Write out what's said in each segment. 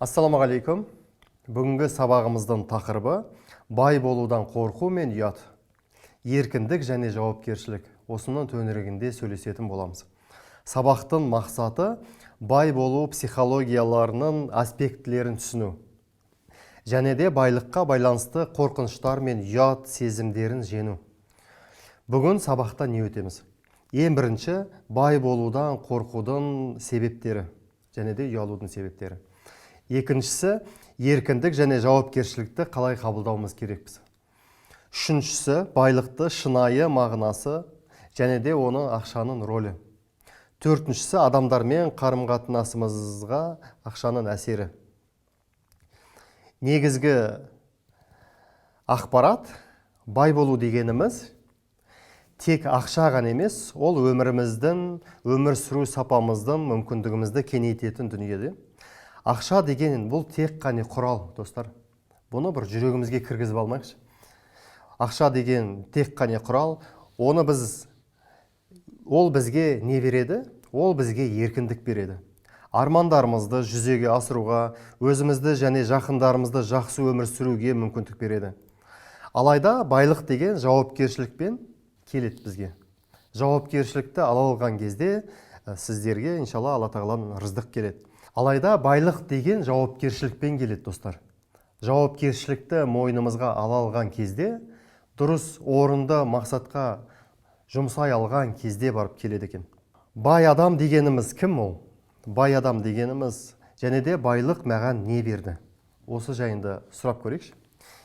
Ассаламағалейкум. Бүгінгі сабағымыздың тақырыбы бай болудан қорқу мен ұят. Еркіндік және жауапкершілік. Осының төңірегінде сөйлесетін боламыз. Сабақтың мақсаты бай болу психологияларының аспектілерін түсіну. Және де байлыққа байланысты қорқыныштар мен ұят сезімдерін жеңу. Бүгін сабақта не өтеміз? Ең бірінші бай болудан қорқудың себептері және де ұялудың себептері. Екіншісі, еркіндік және жауапкершілікті қалай қабылдауымыз керекпіз. Үшіншісі, байлықты шынайы мағынасы және де оны ақшаның рөлі. Төртіншісі, адамдармен қарым-қатынасымызға ақшаның әсері. Негізгі ақпарат, бай болу дегеніміз тек ақша ғана емес, ол өміріміздің, өмір сүру сапамыздың мүмкіндігімізді кеңейтетін дүниеде. Ақша деген бұл тек қана құрал, достар. Бұны бір жүрегімізге кіргізіп алмайықшы. Ақша деген тек қана құрал, ол бізге не береді? Ол бізге еркіндік береді. Армандарымызды жүзеге асыруға, өзімізді және жақындарымызды жақсы өмір сүруге мүмкіндік береді. Алайда байлық деген жауапкершілікпен келеді бізге. Жауапкершілікті ала алған кезде сіздерге иншалла Алла тағаладан рыздық келеді. Алайда байлық деген жауапкершілікпен келеді, достар. Жауапкершілікті мойнымызға ала алған кезде, дұрыс орынды мақсатқа жұмсай алған кезде барып келеді екен. Бай адам дегеніміз кім ол? Бай адам дегеніміз және де байлық маған не берді? Осы жайында сұрап көрейікші.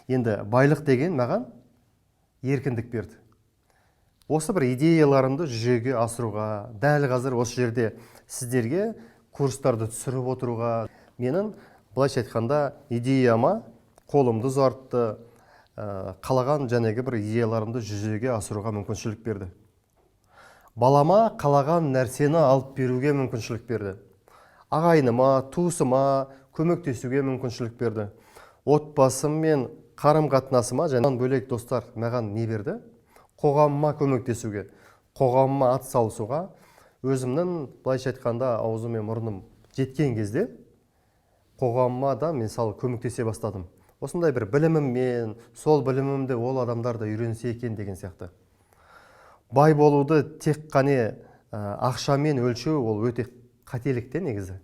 Енді байлық деген маған еркіндік берді. Осы бір идеяларымды жүзеге асыруға, дәл қазір осы жерде сіздерге курстарды түсіріп отыруға, менің былайша айтқанда идеяма қолымды ұзартты, қалаған жәнегі бір идеяларымды жүзеге асыруға мүмкіншілік берді. Балама қалаған нәрсені алып беруге мүмкіншілік берді. Ағайыныма, туысыма көмектесуге мүмкіншілік берді. Отбасым мен қарым-қатынасыма және бөлек достар маған не берді? Қоғамыма көмектесуге, қоғамыма ат салысуға, өзімнің былайша айтқанда аузым мен мұрным жеткен кезде қоғамыма да мен көмектесе бастадым. Осындай бір біліміммен, сол білімімді ол адамдар да үйренсе екен деген сияқты. Бай болуды тек қане ақшамен өлшеу ол өте қателікте негізі.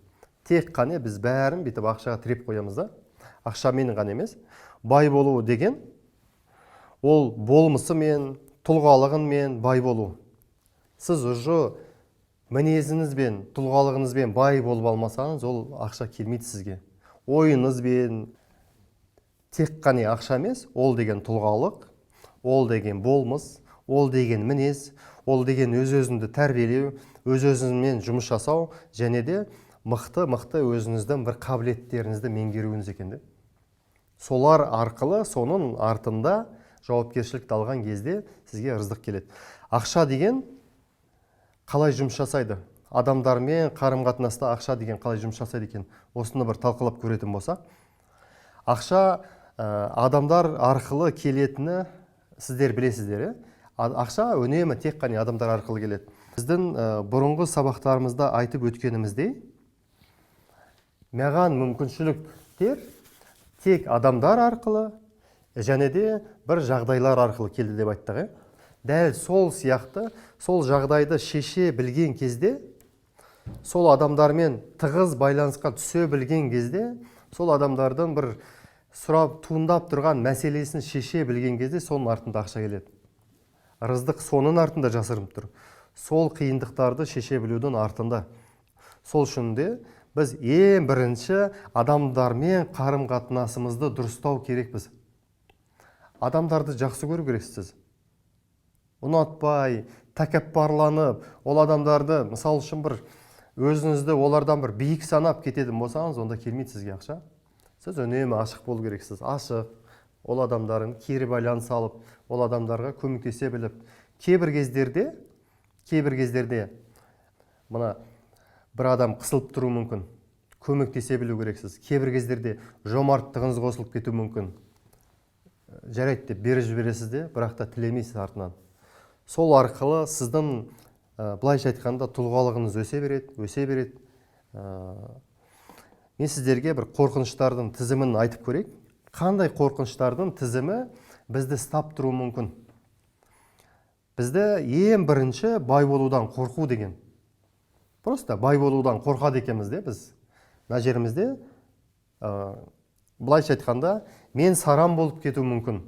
Тек қане біз бәрін бүйтіп ақшаға тіреп қоямыз да. Ақшамен ғана емес. Бай болу деген ол болмысымен, тұлғалығымен бай болу. Сіз уже мінезіңізбен, тұлғалығыңызбен бай болып алмасаңыз, ол ақша келмейді сізге. Ойыңызбен тек қана ақша емес, ол деген тұлғалық, ол деген болмыс, ол деген мінез, ол деген өз-өзіңді тәрбиелеу, өз-өзіңмен жұмыс жасау, және де мықты өзіңіздің бір қабілеттеріңізді меңгеруіңіз екен. Солар арқылы, соның артында жауапкершілікті алған кезде сізге рыздық келеді. Ақша деген қалай жұмыс жасайды? Адамдармен қарым-қатынаста ақша деген қалай жұмыс жасайды екен? Осыны бір талқылап көретін болса. Ақша адамдар арқылы келетіні сіздер білесіздер. Ақша үнемі тек қана адамдар арқылы келеді. Біздің бұрынғы сабақтарымызда айтып өткеніміздей, маған мүмкіншіліктер тек адамдар арқылы және де бір жағдайлар арқылы келді деп айттық. Дәл сол сияқты, сол жағдайды шеше білген кезде, сол адамдармен тығыз байланысқа түсе білген кезде, сол адамдардың бір сұрап туындап тұрған мәселесін шеше білген кезде, соның артында ақша келеді. Рыздық соның артында жасырынып тұр. Сол қиындықтарды шеше білудің артында. Сол үшін де біз ең бірінші адамдармен қарым-қатынасымызды дұрыстау керекпіз. Адамдарды жақсы көру керексіз. Ұнатпай, тәкаппарланып, ол адамдарды, мысал үшін бір өзіңізді олардан бір биік санап кететін болсаңыз, онда келмейді сізге ақша. Сіз үнемі ашық болу керексіз. Ашық, ол адамдарын кері байланыс алып, ол адамдарға көмектесе біліп. Кейбір кездерде мына бір адам қысылып тұру мүмкін. Көмектесе білу керексіз. Кейбір кездерде жомарттығыңыз қосылып кету мүмкін. Жарайды деп беріп жібересіз де, бірақ та тілемейсіз артынан. Сол арқылы сіздің былайша айтқанда тұлғалығыңыз өсе береді. Мен сіздерге бір қорқыныштардың тізімін айтып көрейік. Қандай қорқыныштардың тізімі бізді ұстап тұруы мүмкін? Бізді ең бірінші бай болудан қорқу деген. Просто бай болудан қорқады екенбіз де біз. Мына жерімізде былайша айтқанда, мен сарам болып кетуі мүмкін.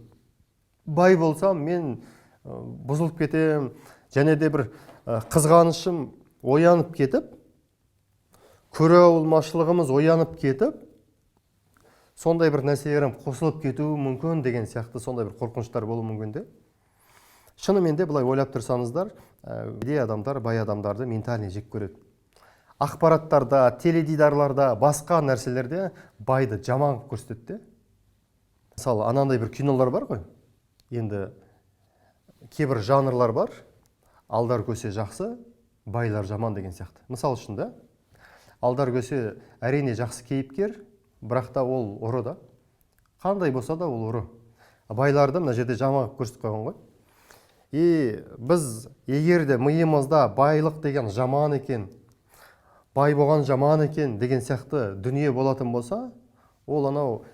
Бай болсам, мен бұзылып кетем, және де бір қызғанышым оянып кетіп, көре алмаушылығымыз оянып кетіп, сондай бір нәрселерім қосылып кетуі мүмкін деген сияқты сондай бір қорқыныштар болуы мүмкін де. Шынымен де былай ойлап тұрсаңыздар, кедей адамдар бай адамдарды ментальный жек көреді. Ақпараттарда, теледидарларда, басқа нәрселерде байды жаман қылып көрсетеді. Мысалы, анандай бір кинолар бар ғой. Енді кейбір жанрлар бар. Алдар көсе жақсы, байлар жаман деген сияқты. Мысалы үшін да, Алдар көсе әрине жақсы кейіпкер, бірақ та ол ұры да. Қандай болса да ол ұры. Байларды мына жерде жаман қылып көрсетіп қойған ғой. Біз егер де миымызда байлық деген жаман екен, бай болған жаман екен деген сияқты дүние болатын болса, ол анау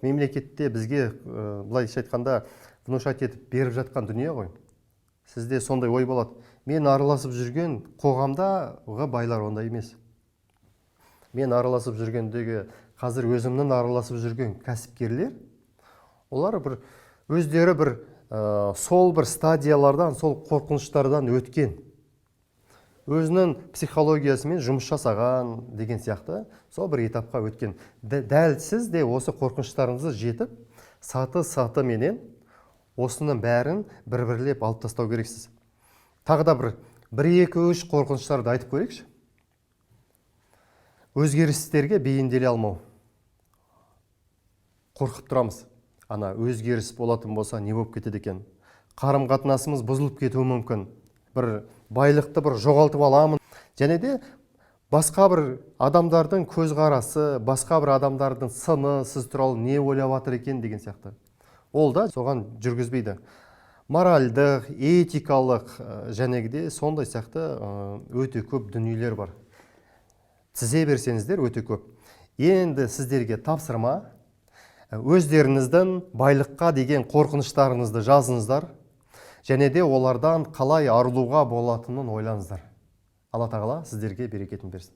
мемлекетте бізге былайша айтқанда внушать етіп беріп жатқан дүние ғой. Сізде сондай ой болады. Мен араласып жүрген қоғамдағы байлар ондай емес. Мен араласып жүргендегі қазір өзімнің араласып жүрген кәсіпкерлер, олар бір өздері бір сол бір стадиялардан, сол қорқыныштардан өткен. Өзінің психологиясымен жұмыс жасаған деген сияқты сол бір этапқа өткен. Дәл сіз де осы қорқыныштарыңызды жетіп, саты менен осының бәрін бір-бірлеп алып тастау керексіз. Тағы да бір 1-2-3 қорқыныштарды айтып көрейікші. Өзгерістерге бейімделе алмау. Қорқып тұрамыз. Ана өзгеріс болатын болса не болып кетеді екен? Қарым-қатынасымыз бұзылып кетуі мүмкін. Бір байлықты бір жоғалтып аламын. Және де басқа бір адамдардың көзқарасы, басқа бір адамдардың сыны сіз туралы не ойлап жатыр екен деген сияқты. Ол да соған жүргізбейді. Моральдық, этикалық жәнегіде сондай сияқты өте көп дүниелер бар. Тізе берсеңіздер өте көп. Енді сіздерге тапсырма, өздеріңіздің байлыққа деген қорқыныштарыңызды жазыңыздар, және де олардан қалай арылуға болатынын ойлаңыздар. Алла тағала сіздерге берекетін берсін.